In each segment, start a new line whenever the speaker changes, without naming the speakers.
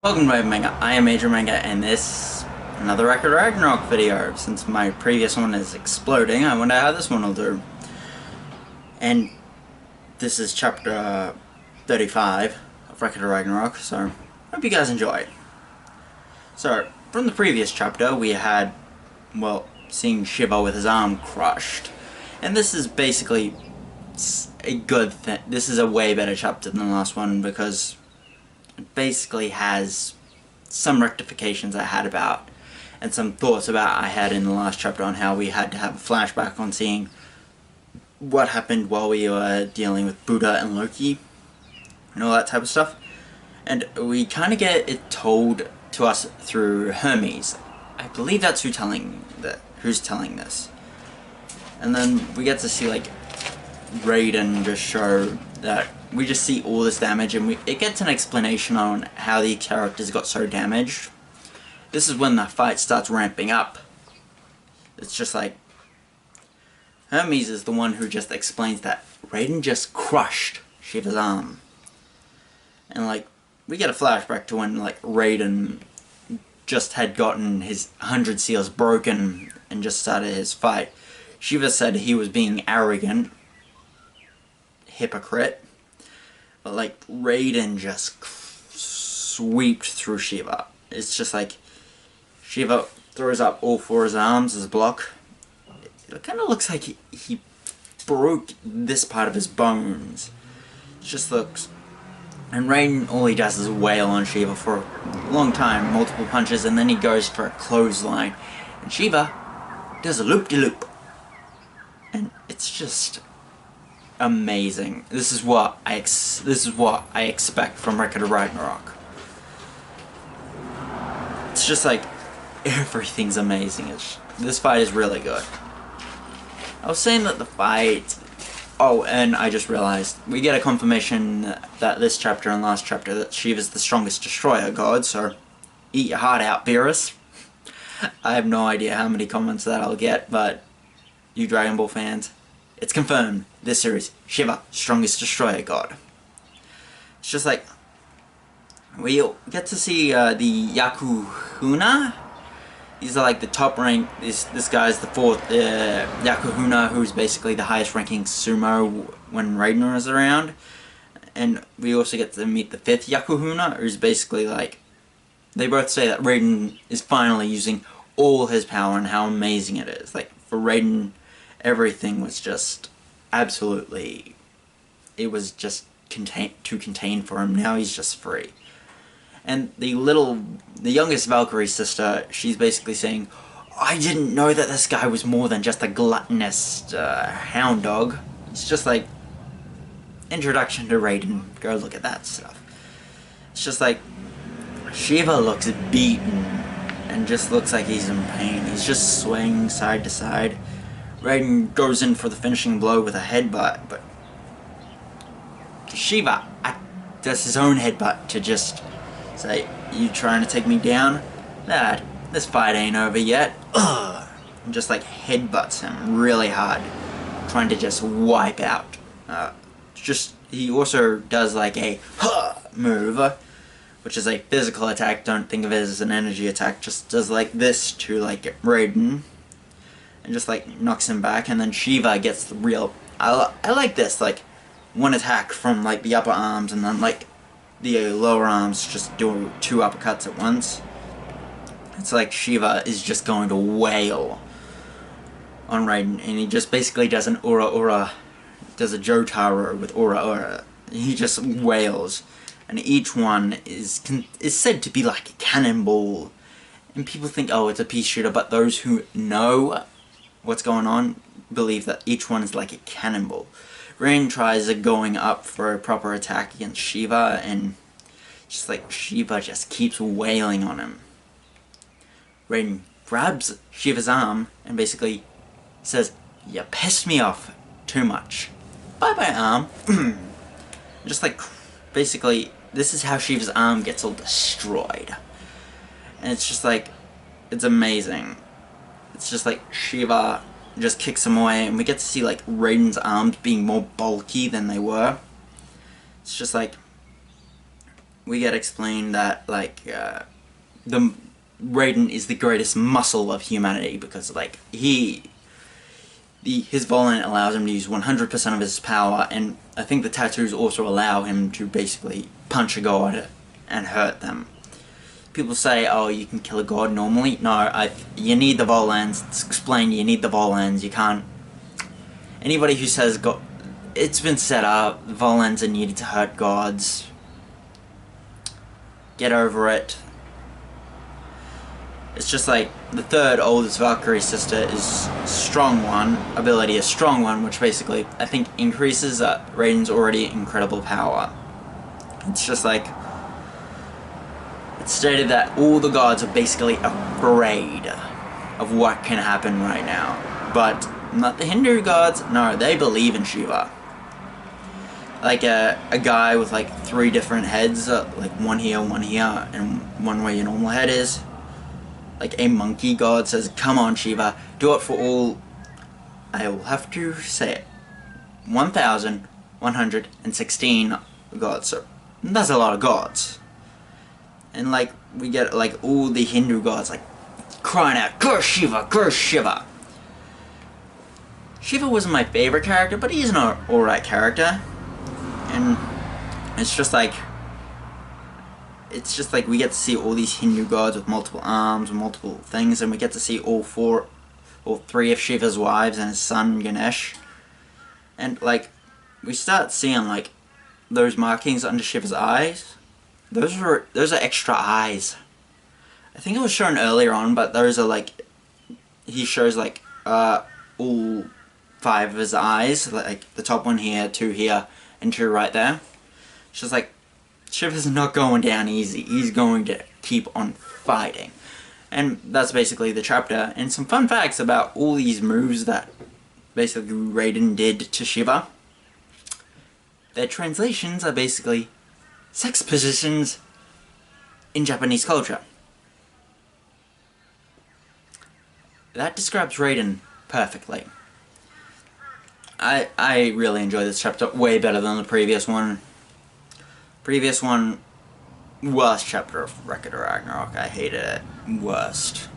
Welcome to my manga. I am Major Manga, and this another ragnarok video. Since my previous one is exploding, I wonder how this one will do. And this is chapter 35 of Ragnarok, so hope you guys enjoy. So from the previous chapter, we had, well, seeing Shiva with his arm crushed, and this is basically a good thing. This is a way better chapter than the last one because it basically has some rectifications I had about and some thoughts about I had in the last chapter on how we had to have a flashback on seeing what happened while we were dealing with Buddha and Loki and all that type of stuff. And we kind of get it told to us through Hermes. I believe that's who's telling this. And then we get to see like Raiden just show that we just see all this damage, and it gets an explanation on how the characters got so damaged. This is when the fight starts ramping up. It's just like Hermes is the one who just explains that Raiden just crushed Shiva's arm. And like we get a flashback to when like Raiden just had gotten his 100 seals broken and just started his fight. Shiva said he was being arrogant, hypocrite, but like Raiden just swept through Shiva. It's just like Shiva throws up all four of his arms as a block. It kind of looks like he broke this part of his bones. It just looks. And Raiden, all he does is wail on Shiva for a long time, multiple punches, and then he goes for a clothesline, and Shiva does a loop-de-loop, and it's just amazing. This is what I expect from Ragnarok. It's just like everything's amazing. This fight is really good. I was saying that the fight. Oh, and I just realized we get a confirmation that this chapter and last chapter that Shiva's the strongest destroyer god. So eat your heart out, Beerus. I have no idea how many comments that I'll get, but you Dragon Ball fans, it's confirmed. This series, Shiva, strongest destroyer god. It's just like we get to see the Yakuhuna. These are like the top rank. This guy's the fourth Yakuhuna, who's basically the highest ranking sumo when Raiden is around. And we also get to meet the fifth Yakuhuna, who's basically like, they both say that Raiden is finally using all his power and how amazing it is. Like for Raiden, everything was just absolutely, it was just too contained for him. Now he's just free. And the youngest Valkyrie sister, she's basically saying, I didn't know that this guy was more than just a gluttonous hound dog. It's just like, introduction to Raiden, go look at that stuff. It's just like, Shiva looks beaten, and just looks like he's in pain. He's just swaying side to side. Raiden goes in for the finishing blow with a headbutt, but Shiva does his own headbutt to just say, you trying to take me down? Dad, this fight ain't over yet. Ugh. And just like headbutts him really hard, trying to just wipe out. He also does like a move, which is a physical attack. Don't think of it as an energy attack. Just does like this to like Raiden, and just like knocks him back. And then Shiva gets the real. I like this, like one attack from like the upper arms, and then like the lower arms just do two uppercuts at once. It's like Shiva is just going to wail on Raiden, and he just basically does an does a Jotaro with Ura. He just wails, and each one is said to be like a cannonball, and people think, oh, it's a pea shooter, but those who know what's going on believe that each one is like a cannonball. Rain tries going up for a proper attack against Shiva, and just like Shiva just keeps wailing on him. Raiden grabs Shiva's arm and basically says, you pissed me off too much. Bye bye arm. Just like basically this is how Shiva's arm gets all destroyed. And it's just like, it's amazing. It's just like Shiva just kicks him away, and we get to see like Raiden's arms being more bulky than they were. It's just like we get explained that like the Raiden is the greatest muscle of humanity because like his Volant allows him to use 100% of his power, and I think the tattoos also allow him to basically punch a god and hurt them. People say, oh, you can kill a god normally. No, you need the Volans. It's explained, you need the Volans. You can't... Anybody who says god... It's been set up, Volans are needed to hurt gods. Get over it. It's just like, the third oldest Valkyrie sister is Strong One, ability is Strong One, which basically, I think, increases Raiden's already incredible power. It's just like... It's stated that all the gods are basically afraid of what can happen right now. But not the Hindu gods, no, they believe in Shiva. Like a guy with like 3 different heads, like one here, and one where your normal head is. Like a monkey god says, come on Shiva, do it for all, I will have to say it, 1,116 gods, so that's a lot of gods. And like, we get like all the Hindu gods like crying out, curse Shiva, curse Shiva. Shiva wasn't my favorite character, but he's an alright character. And it's just like we get to see all these Hindu gods with multiple arms and multiple things, and we get to see all 3 of Shiva's wives and his son Ganesh. And like, we start seeing like those markings under Shiva's eyes. Those are extra eyes. I think it was shown earlier on, but those are like, he shows like all 5 of his eyes, like the top one here, 2 here, and 2 right there. It's just like, Shiva's not going down easy. He's going to keep on fighting. And that's basically the chapter. And some fun facts about all these moves that basically Raiden did to Shiva. Their translations are basically sex positions in Japanese culture. That describes Raiden perfectly. I really enjoy this chapter way better than the previous one. Previous one, worst chapter of Ragnarok. I hated it. Worst.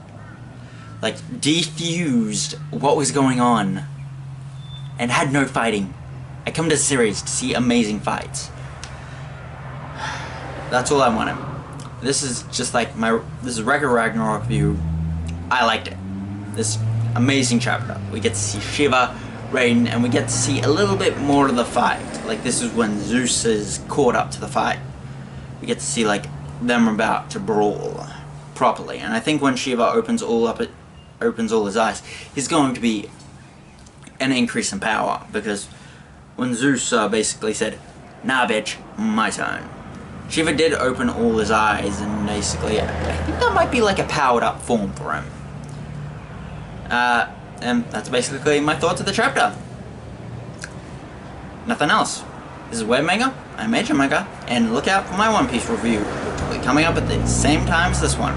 Like, defused what was going on and had no fighting. I come to the series to see amazing fights. That's all I wanted. This is just like this is regular Ragnarok view. I liked it. This amazing chapter. We get to see Shiva, Raiden, and we get to see a little bit more of the fight. Like, this is when Zeus is caught up to the fight. We get to see like them about to brawl properly. And I think when Shiva opens all his eyes, he's going to be an increase in power, because when Zeus basically said, nah bitch, my turn. Shiva did open all his eyes, and basically, I think that might be like a powered up form for him. And that's basically my thoughts of the chapter. Nothing else. This is Webmaker, I'm Major Maker, and look out for my One Piece review, which will be coming up at the same time as this one.